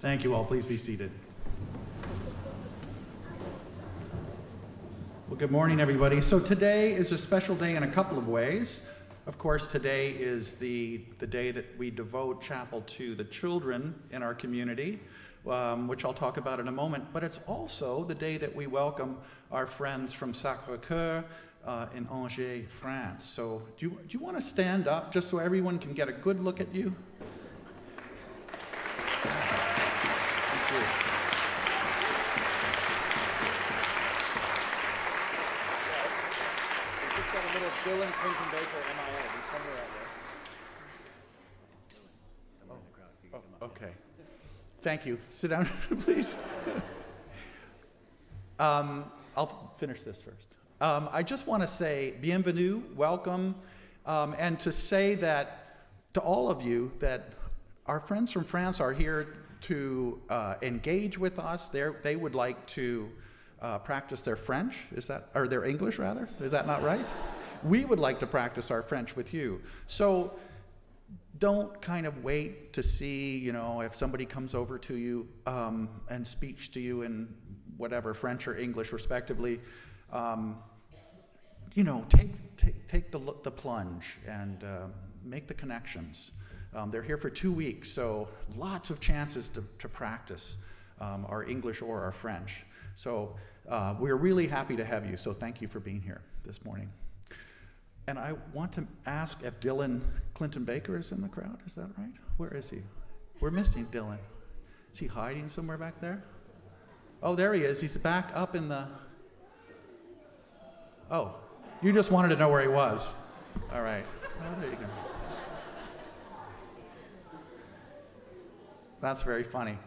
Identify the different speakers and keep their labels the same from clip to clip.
Speaker 1: Thank you all. Please be seated. Well, good morning, everybody. So today is a special day in a couple of ways. Of course, today is the day that we devote chapel to the children in our community, which I'll talk about in a moment. But it's also the day that we welcome our friends from Sacré-Cœur in Angers, France. So do you want to stand up just so everyone can get a good look at you?
Speaker 2: Dylan Clinton Baker, MIA. He's somewhere out there. Somewhere in the crowd. If you can come up.
Speaker 1: Okay. Thank you. Sit down, please. I'll finish this first. I just want to say bienvenue, welcome, and to say that to all of you that our friends from France are here to engage with us. They would like to practice their French. Or their English rather? Is that not right? We would like to practice our French with you. So don't kind of wait to see, if somebody comes over to you and speaks to you in whatever, French or English respectively. Take the plunge and make the connections. They're here for 2 weeks, so lots of chances to practice our English or our French. So we're really happy to have you, so thank you for being here this morning. And I want to ask if Dylan Clinton Baker is in the crowd. Is that right? Where is he? We're missing Dylan. Is he hiding somewhere back there? Oh, there he is. He's back up in the... Oh, you just wanted to know where he was. All right. Oh, there you go. That's very funny.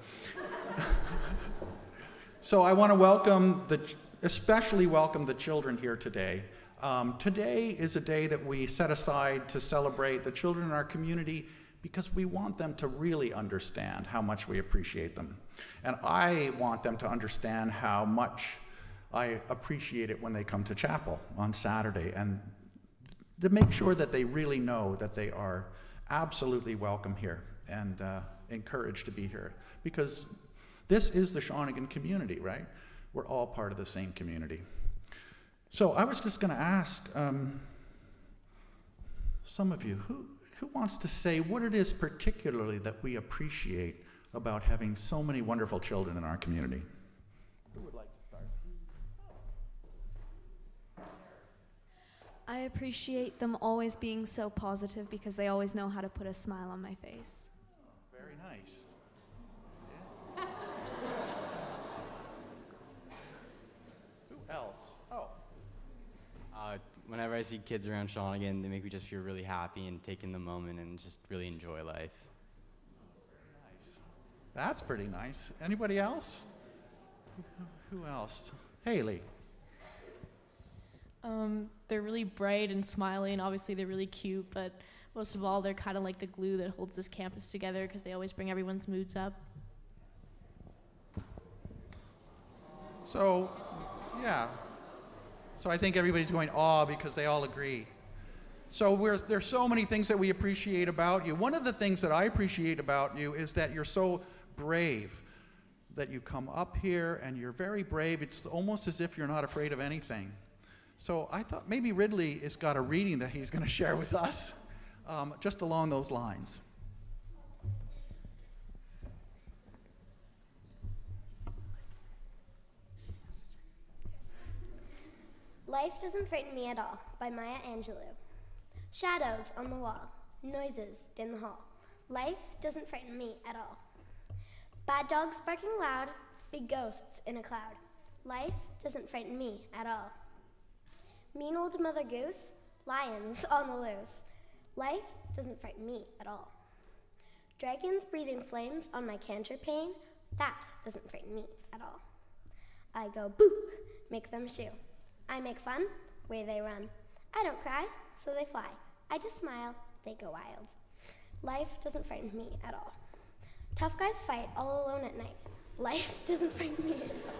Speaker 1: So I want to especially welcome the children here today. Today is a day that we set aside to celebrate the children in our community because we want them to really understand how much we appreciate them. And I want them to understand how much I appreciate it when they come to chapel on Saturday, and to make sure that they really know that they are absolutely welcome here and encouraged to be here. Because this is the Shawnigan community, right? We're all part of the same community. So I was just going to ask some of you, who wants to say what it is particularly that we appreciate about having so many wonderful children in our community? Who would like to start?
Speaker 3: I appreciate them always being so positive because they always know how to put a smile on my face.
Speaker 1: Oh, very nice. Yeah. Who else? Oh.
Speaker 4: Whenever I see kids around Shawnigan, they make me just feel really happy and take in the moment and just really enjoy life.
Speaker 1: Nice. That's pretty nice. Anybody else? Who else? Haley.
Speaker 5: They're really bright and smiley, and obviously they're really cute, but most of all, they're kind of like the glue that holds this campus together because they always bring everyone's moods up.
Speaker 1: So, yeah. So I think everybody's going, because they all agree. So there's so many things that we appreciate about you. One of the things that I appreciate about you is that you're so brave, that you come up here and you're very brave. It's almost as if you're not afraid of anything. So I thought maybe Ridley has got a reading that he's going to share with us, just along those lines.
Speaker 6: Life Doesn't Frighten Me at All by Maya Angelou. Shadows on the wall, noises in the hall. Life doesn't frighten me at all. Bad dogs barking loud, big ghosts in a cloud. Life doesn't frighten me at all. Mean old Mother Goose, lions on the loose. Life doesn't frighten me at all. Dragons breathing flames on my canter pane, that doesn't frighten me at all. I go boo, make them shoo. I make fun, away they run. I don't cry, so they fly. I just smile, they go wild. Life doesn't frighten me at all. Tough guys fight all alone at night. Life doesn't frighten me at all.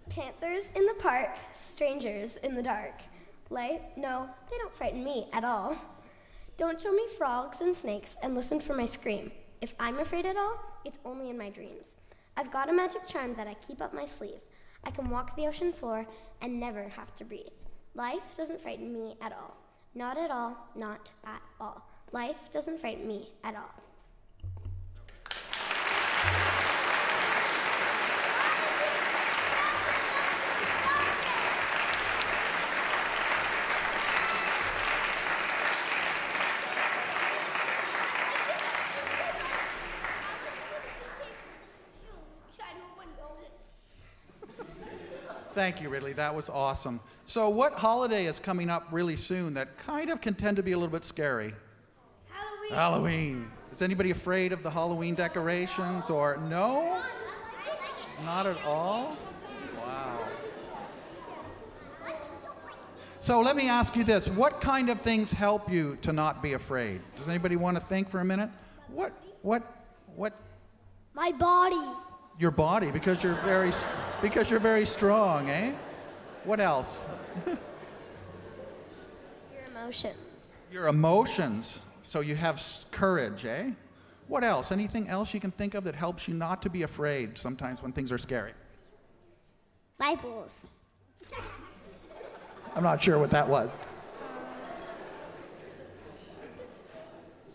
Speaker 6: Panthers in the park, strangers in the dark. No, they don't frighten me at all. Don't show me frogs and snakes and listen for my scream. If I'm afraid at all, it's only in my dreams. I've got a magic charm that I keep up my sleeve. I can walk the ocean floor and never have to breathe. Life doesn't frighten me at all. Not at all, not at all. Life doesn't frighten me at all.
Speaker 1: Thank you, Ridley. That was awesome. So what holiday is coming up really soon that kind of can tend to be a little bit scary?
Speaker 6: Halloween.
Speaker 1: Halloween. Is anybody afraid of the Halloween decorations or no? Not at all? Wow. So let me ask you this. What kind of things help you to not be afraid? Does anybody want to think for a minute? What?
Speaker 6: My body.
Speaker 1: Your body, because you're very strong, eh? What else?
Speaker 6: Your emotions.
Speaker 1: Your emotions. So you have courage, eh? What else? Anything else you can think of that helps you not to be afraid sometimes when things are scary?
Speaker 6: Bibles.
Speaker 1: I'm not sure what that was.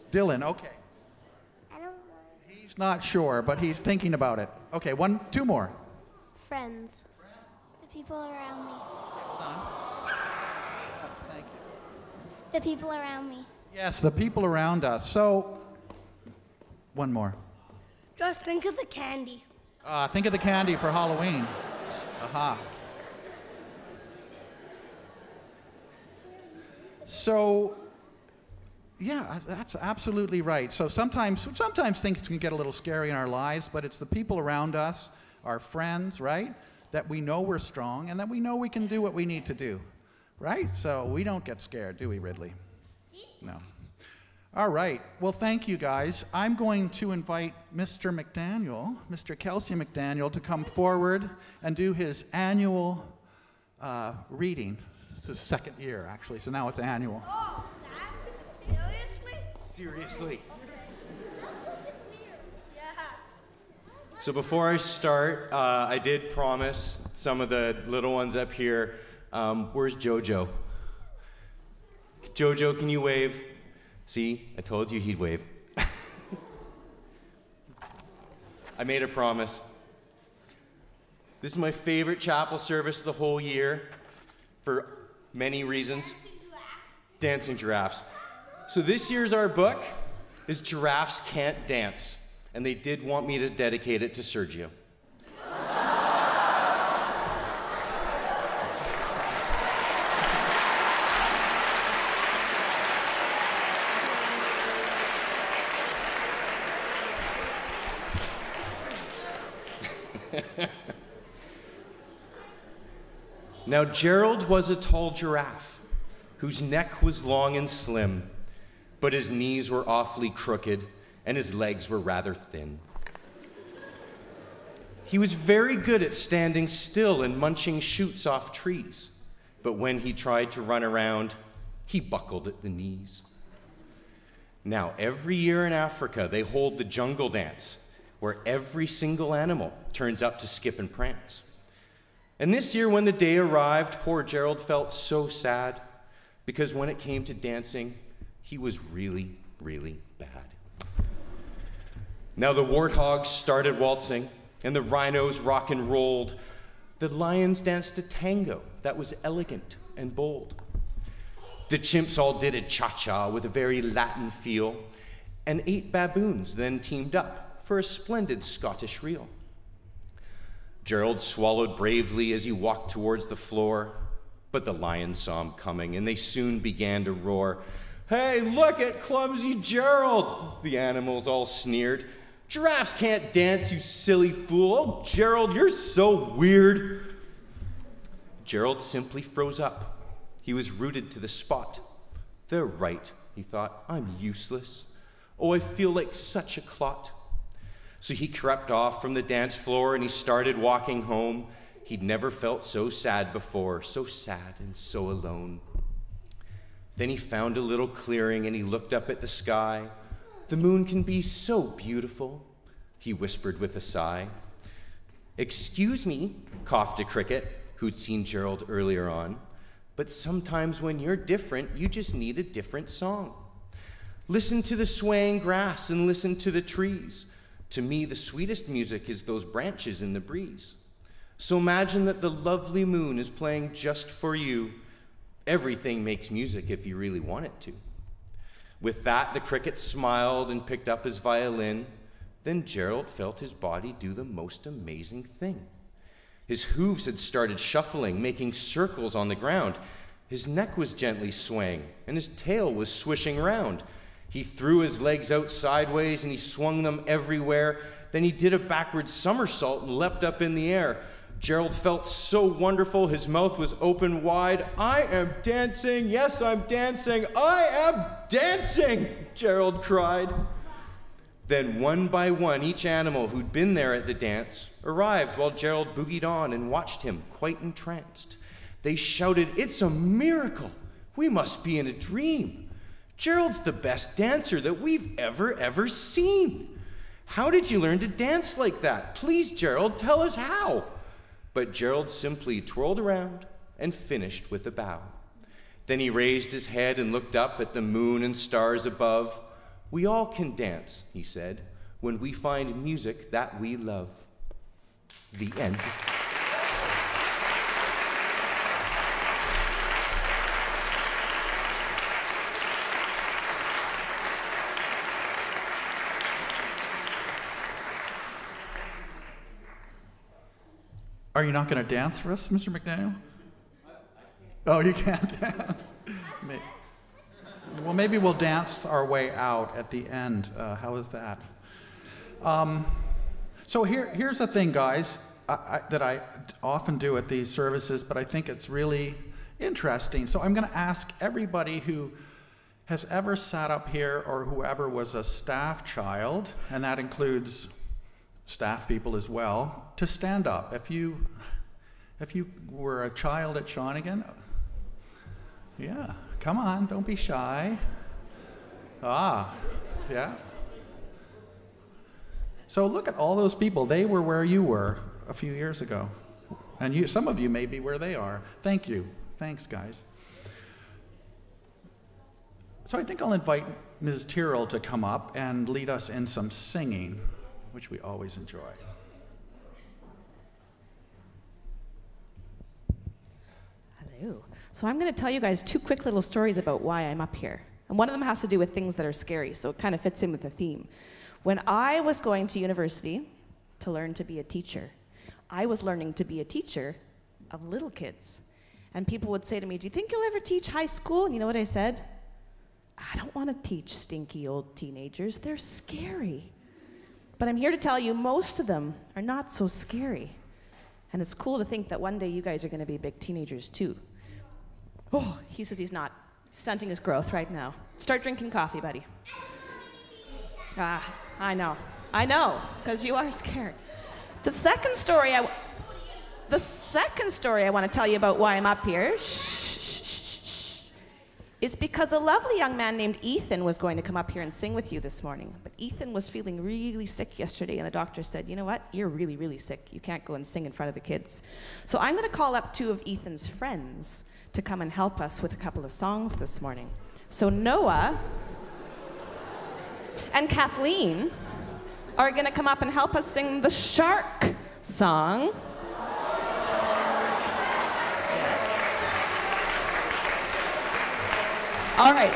Speaker 1: Dylan, okay.
Speaker 6: I don't know.
Speaker 1: He's not sure, but he's thinking about it. Okay, two more.
Speaker 6: Friends. The people around me.
Speaker 1: Yes, thank you.
Speaker 6: The people around me.
Speaker 1: Yes, the people around us. So, one more.
Speaker 6: Just think of the candy.
Speaker 1: Think of the candy for Halloween. Aha. So, yeah, that's absolutely right. So sometimes things can get a little scary in our lives, but it's the people around us, our friends, right? That we know we're strong and that we know we can do what we need to do, right? So we don't get scared, do we, Ridley? No. All right. Well, thank you, guys. I'm going to invite Mr. McDaniel, Mr. Kelsey McDaniel, to come forward and do his annual reading. It's his second year, actually, so now it's annual.
Speaker 6: Oh, that?
Speaker 2: Seriously.
Speaker 6: Yeah.
Speaker 2: So before I start, I did promise some of the little ones up here. Where's Jojo? Jojo, can you wave? See, I told you he'd wave. I made a promise. This is my favorite chapel service of the whole year for many reasons. Dancing giraffes. So this year's our book is Giraffes Can't Dance, and they did want me to dedicate it to Sergio. Now, Gerald was a tall giraffe whose neck was long and slim, but his knees were awfully crooked and his legs were rather thin. He was very good at standing still and munching shoots off trees, but when he tried to run around, he buckled at the knees. Now, every year in Africa, they hold the jungle dance, where every single animal turns up to skip and prance. And this year, when the day arrived, poor Gerald felt so sad, because when it came to dancing, he was really, really bad. Now the warthogs started waltzing, and the rhinos rock and rolled. The lions danced a tango that was elegant and bold. The chimps all did a cha-cha with a very Latin feel, and 8 baboons then teamed up for a splendid Scottish reel. Gerald swallowed bravely as he walked towards the floor, but the lions saw him coming, and they soon began to roar. "Hey, look at clumsy Gerald!" the animals all sneered. "Giraffes can't dance, you silly fool! Oh, Gerald, you're so weird!" Gerald simply froze up. He was rooted to the spot. "They're right," he thought. "I'm useless. Oh, I feel like such a clot." So he crept off from the dance floor and he started walking home. He'd never felt so sad before, so sad and so alone. Then he found a little clearing and he looked up at the sky. "The moon can be so beautiful," he whispered with a sigh. "Excuse me," coughed a cricket who'd seen Gerald earlier on, "but sometimes when you're different, you just need a different song. Listen to the swaying grass and listen to the trees. To me, the sweetest music is those branches in the breeze. So imagine that the lovely moon is playing just for you. Everything makes music if you really want it to." With that, the cricket smiled and picked up his violin. Then Gerald felt his body do the most amazing thing. His hooves had started shuffling, making circles on the ground. His neck was gently swaying, and his tail was swishing round. He threw his legs out sideways, and he swung them everywhere. Then he did a backward somersault and leapt up in the air. Gerald felt so wonderful, his mouth was open wide. "I am dancing, yes, I'm dancing, I am dancing," Gerald cried. Then one by one, each animal who'd been there at the dance arrived while Gerald boogied on and watched him quite entranced. They shouted, "It's a miracle! We must be in a dream. Gerald's the best dancer that we've ever seen. How did you learn to dance like that? Please, Gerald, tell us how." But Gerald simply twirled around and finished with a bow. Then he raised his head and looked up at the moon and stars above. "We all can dance," he said, "when we find music that we love." The end.
Speaker 1: Are you not going to dance for us, Mr. McDaniel? Oh, you can't dance. Well, maybe we'll dance our way out at the end. How is that? So here's the thing, guys, that I often do at these services, but I think it's really interesting. So I'm going to ask everybody who has ever sat up here or whoever was a staff child, and that includes staff people as well, to stand up. If you were a child at Shawnigan, yeah, come on, don't be shy. Yeah. So look at all those people. They were where you were a few years ago. And some of you may be where they are. Thank you. Thanks, guys. So I think I'll invite Ms. Tyrrell to come up and lead us in some singing, which we always enjoy.
Speaker 7: Hello. So I'm going to tell you guys two quick little stories about why I'm up here. And one of them has to do with things that are scary, so it kind of fits in with the theme. When I was going to university to learn to be a teacher, I was learning to be a teacher of little kids. And people would say to me, "Do you think you'll ever teach high school?" And you know what I said? "I don't want to teach stinky old teenagers. They're scary." But I'm here to tell you, most of them are not so scary. And it's cool to think that one day you guys are going to be big teenagers too. Oh, he says he's not. Stunting his growth right now. Start drinking coffee, buddy. I know, because you are scared. The second story I want to tell you about why I'm up here is because a lovely young man named Ethan was going to come up here and sing with you this morning. But Ethan was feeling really sick yesterday, and the doctor said, "You know what? You're really, really sick. You can't go and sing in front of the kids." So I'm going to call up two of Ethan's friends to come and help us with a couple of songs this morning. So Noah and Kathleen are going to come up and help us sing the shark song. All right.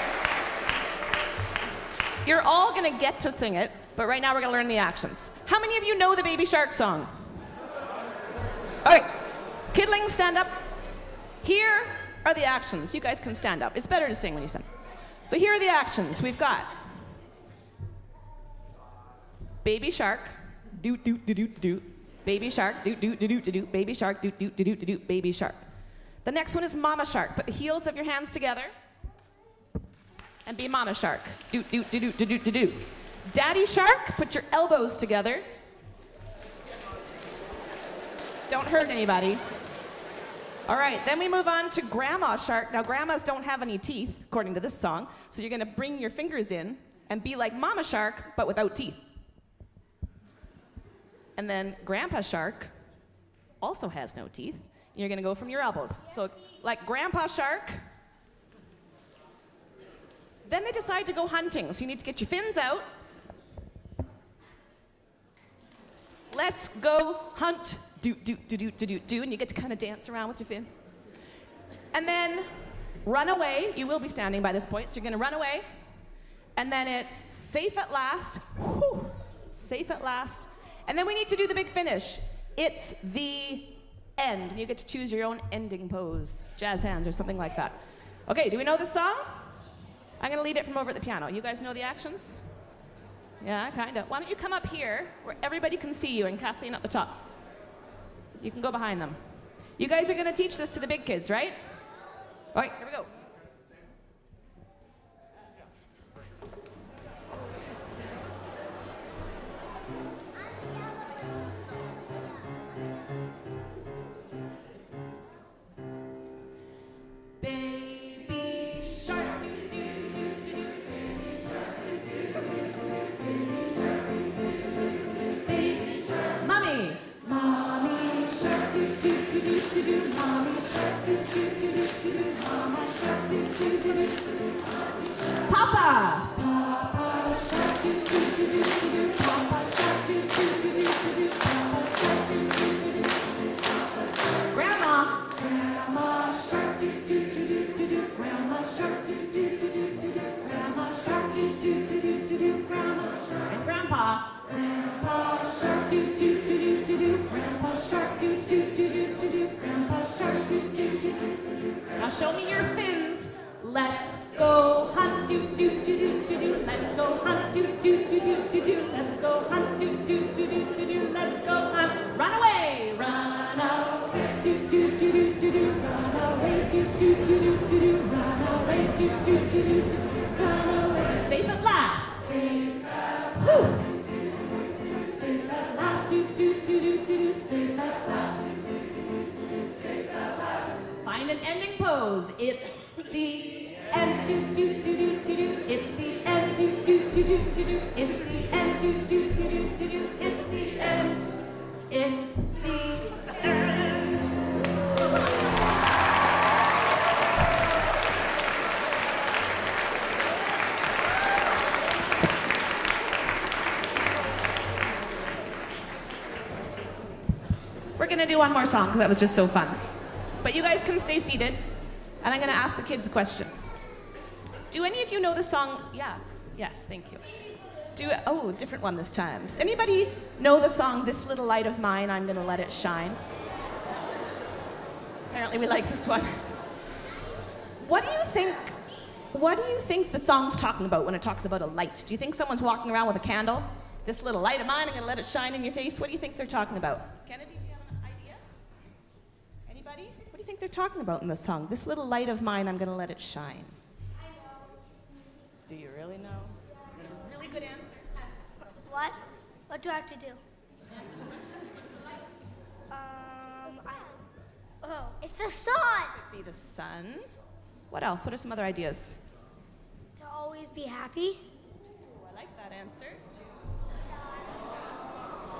Speaker 7: You're all going to get to sing it, but right now we're going to learn the actions. How many of you know the Baby Shark song? All right. Kidlings, stand up. Here are the actions. You guys can stand up. It's better to sing when you sing. So here are the actions. We've got Baby Shark, do do do do do. Baby Shark, do do do do do. Baby Shark, do do do do do. Baby Shark. The next one is Mama Shark. Put the heels of your hands together and be Mama Shark. Do do do do do do do. Daddy Shark, put your elbows together. Don't hurt anybody. All right, then we move on to Grandma Shark. Now, grandmas don't have any teeth, according to this song, so you're gonna bring your fingers in and be like Mama Shark, but without teeth. And then Grandpa Shark also has no teeth. You're gonna go from your elbows. So, like Grandpa Shark. Then they decide to go hunting, so you need to get your fins out. Let's go hunt. Do, and you get to kind of dance around with your fin. And then run away. You will be standing by this point, so you're gonna run away. And then it's safe at last. Whew, safe at last. And then we need to do the big finish. It's the end. And you get to choose your own ending pose. Jazz hands or something like that. Okay, do we know this song? I'm gonna lead it from over at the piano. You guys know the actions? Yeah, kind of. Why don't you come up here where everybody can see you and Kathleen at the top. You can go behind them. You guys are going to teach this to the big kids, right? All right, here we go. Baby shark, do do do do do. Mommy. Mommy shark do do do do do do. Mommy shark do do do do do do. Mama shark do do do do. Papa. Papa shark do do do do do. Papa shark do do do do do. Papa shark do do do do. Grandma. Grandma shark do do do do do. Grandma shark do do do do do. Grandma shark do do do do do. Grandma and Grandpa. Grandpa shark do do do do do. Grandpa shark do do do do do. Grandpa shark do do do do. Now show me your fins. Let's go hunt do do do do do do. Let's go hunt do do do do do do. Let's go hunt do do do do do do. Let's go hunt. Run away, run away do do do do do do. Run away do do do do do do. Run away do do do do do. Run away. Safe at last. Safe at last. Safe at last. Do do do do do do. Safe at last. Safe at last. Find an ending pose. It's the end. Do do do do do do. It's the end. Do do do do do do. It's the end. Do do do do do do. It's the end. It's the end. We're gonna do one more song because that was just so fun. But you guys can stay seated, and I'm gonna ask the kids a question. Do any of you know the song? Yeah, yes, thank you. Oh, different one this time. Does anybody know the song, This Little Light of Mine, I'm Gonna Let It Shine? Apparently we like this one. What do you think the song's talking about when it talks about a light? Do you think someone's walking around with a candle? This little light of mine, I'm gonna let it shine in your face. What do you think they're talking about? Kennedy, do you have an idea? Anybody? What do you think they're talking about in the song? This little light of mine, I'm gonna let it shine.
Speaker 6: I know.
Speaker 7: Do you really know? That's a really good answer.
Speaker 6: What? What do I have to do? Oh, it's the sun.
Speaker 7: Be the sun. What else? What are some other ideas?
Speaker 6: To always be happy.
Speaker 7: Oh, I like that answer.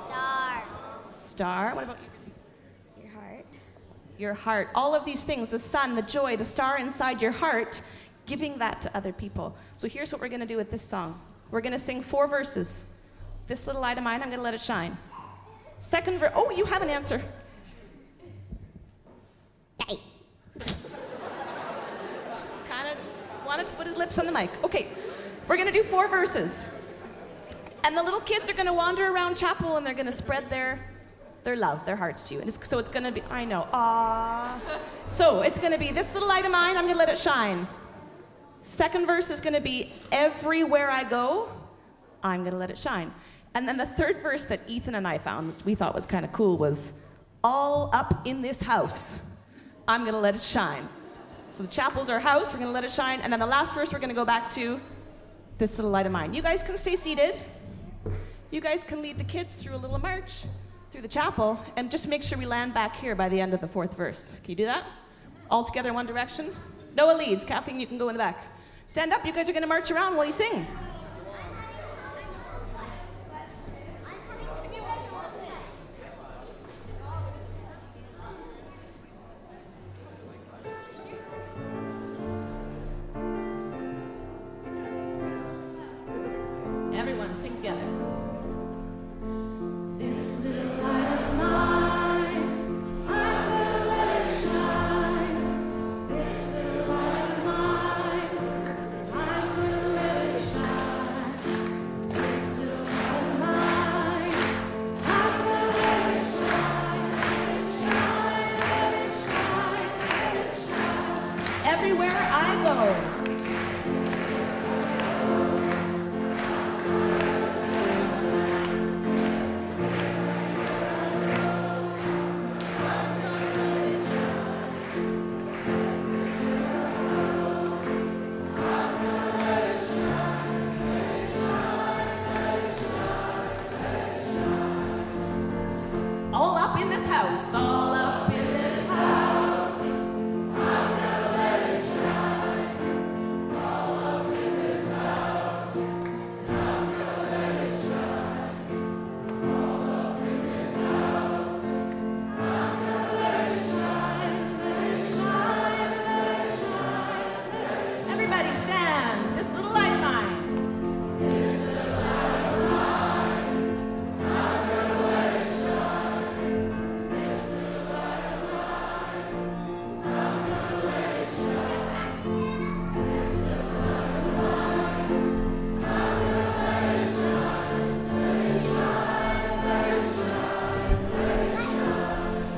Speaker 6: Star.
Speaker 7: Star. What about you?
Speaker 6: Your heart.
Speaker 7: Your heart. All of these things, the sun, the joy, the star inside your heart, giving that to other people. So here's what we're going to do with this song. We're going to sing 4 verses. This little light of mine, I'm going to let it shine. Second verse. Oh, you have an answer. Hey. Just kind of wanted to put his lips on the mic. Okay, we're going to do 4 verses. And the little kids are going to wander around chapel and they're going to spread their love, their hearts to you. And so it's going to be, I know, aww. So it's going to be, this little light of mine, I'm going to let it shine. Second verse is going to be, everywhere I go, I'm going to let it shine. And then the third verse that Ethan and I found, which we thought was kind of cool, was, all up in this house, I'm going to let it shine. So the chapel's our house, we're going to let it shine. And then the last verse, we're going to go back to, this little light of mine. You guys can stay seated. You guys can lead the kids through a little march. through the chapel and just make sure we land back here by the end of the 4th verse. Can you do that? All together in one direction? Noah leads. Kathleen, you can go in the back. Stand up. You guys are going to march around while you sing. Everyone, sing together. This little light of mine, I'm gonna let it shine. This little light of mine, I'm gonna let it shine. This little light of mine, I'm gonna let it shine. Let it shine, let it shine, let it shine. Everywhere I go. All up in this house. All up in this house. I'm gonna let it shine. All up in this house. I'm gonna let it shine. All up in this house. I'm gonna let it shine. Let it shine. Let it shine. Let it shine. Everybody stand. This little light of mine. This little light of mine. I'm gonna let it shine.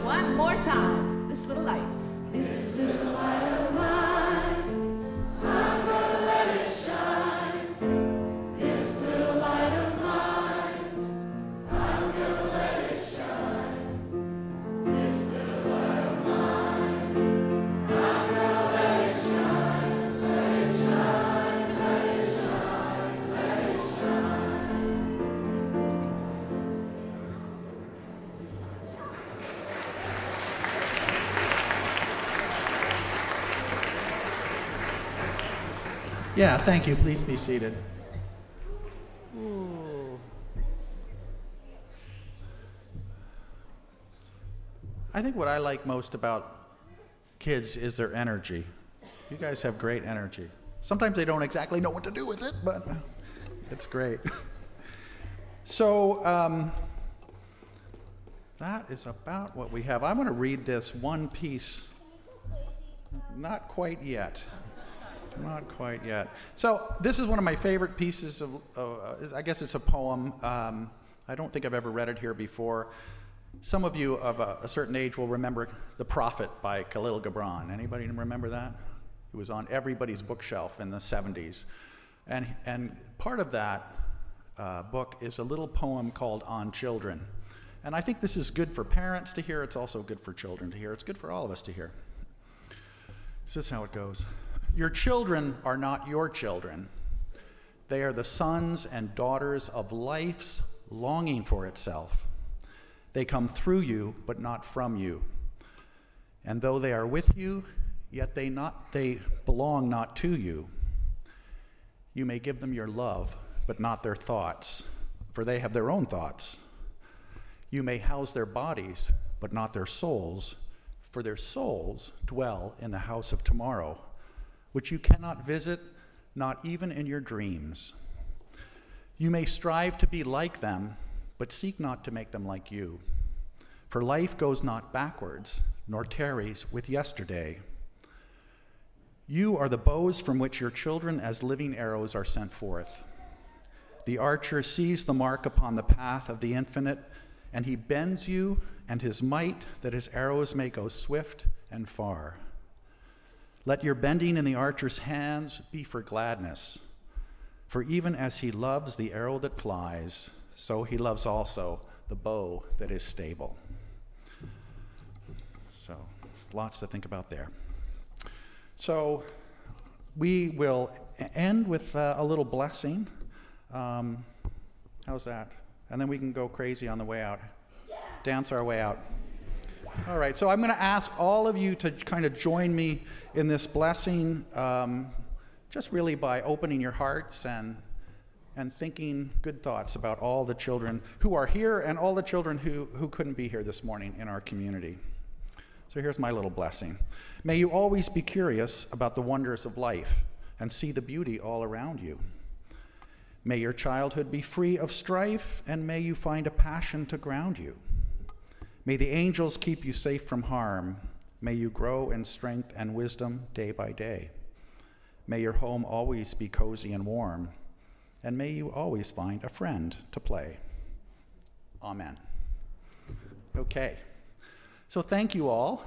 Speaker 7: One more time. This little light. This little light of mine. I'm gonna let it shine. This little light of mine. I'm gonna let it shine. This little light of mine. I'm gonna let it shine. Let it shine. Let it shine. Let it shine.
Speaker 1: Yeah, thank you. Please be seated. I think what I like most about kids is their energy. You guys have great energy. Sometimes they don't exactly know what to do with it, but it's great. So that is about what we have. I want to read this one piece. Not quite yet. Not quite yet. So this is one of my favorite pieces of, I guess it's a poem. I don't think I've ever read it here before. Some of you of a certain age will remember The Prophet by Khalil Gibran. Anybody remember that? It was on everybody's bookshelf in the 70s. And part of that book is a little poem called On Children. And I think this is good for parents to hear. It's also good for children to hear. It's good for all of us to hear. This is how it goes. Your children are not your children. They are the sons and daughters of life's longing for itself. They come through you, but not from you. And though they are with you, yet they belong not to you. You may give them your love, but not their thoughts, for they have their own thoughts. You may house their bodies, but not their souls, for their souls dwell in the house of tomorrow, which you cannot visit, not even in your dreams. You may strive to be like them, but seek not to make them like you. For life goes not backwards, nor tarries with yesterday. You are the bows from which your children as living arrows are sent forth. The archer sees the mark upon the path of the infinite, and he bends you and his might that his arrows may go swift and far. Let your bending in the archer's hands be for gladness, for even as he loves the arrow that flies, so he loves also the bow that is stable. So, lots to think about there. So, we will end with a little blessing. How's that? And then we can go crazy on the way out. dance our way out. All right, so I'm going to ask all of you to kind of join me in this blessing, just really by opening your hearts and thinking good thoughts about all the children who are here and all the children who couldn't be here this morning in our community. So here's my little blessing. May you always be curious about the wonders of life and see the beauty all around you. May your childhood be free of strife, and may you find a passion to ground you. May the angels keep you safe from harm. May you grow in strength and wisdom day by day. May your home always be cozy and warm, and may you always find a friend to play. Amen. Okay, so thank you all.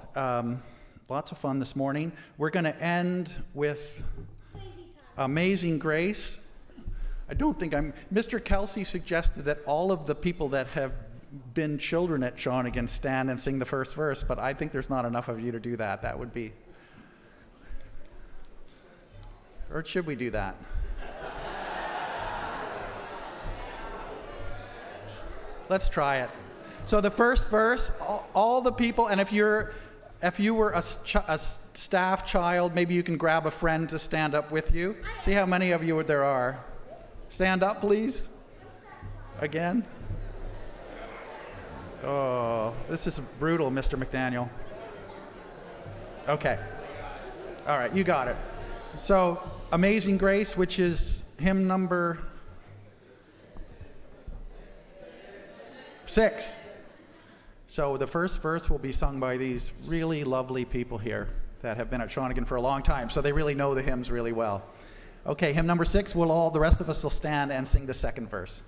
Speaker 1: Lots of fun this morning. We're going to end with Amazing Grace. I don't think Mr. Kelsey suggested that all of the people that have been children at Shawnigan stand and sing the first verse, but I think there's not enough of you to do that. That would be... Or should we do that? Let's try it. So the first verse, all the people, and if you were a staff child, maybe you can grab a friend to stand up with you. See how many of you there are. Stand up, please. Again. Oh, this is brutal, Mr. McDaniel. Okay. All right, you got it. So, Amazing Grace, which is hymn number 6. So the first verse will be sung by these really lovely people here that have been at Shawnigan for a long time, so they really know the hymns really well. Okay, hymn number 6, the rest of us will stand and sing the second verse.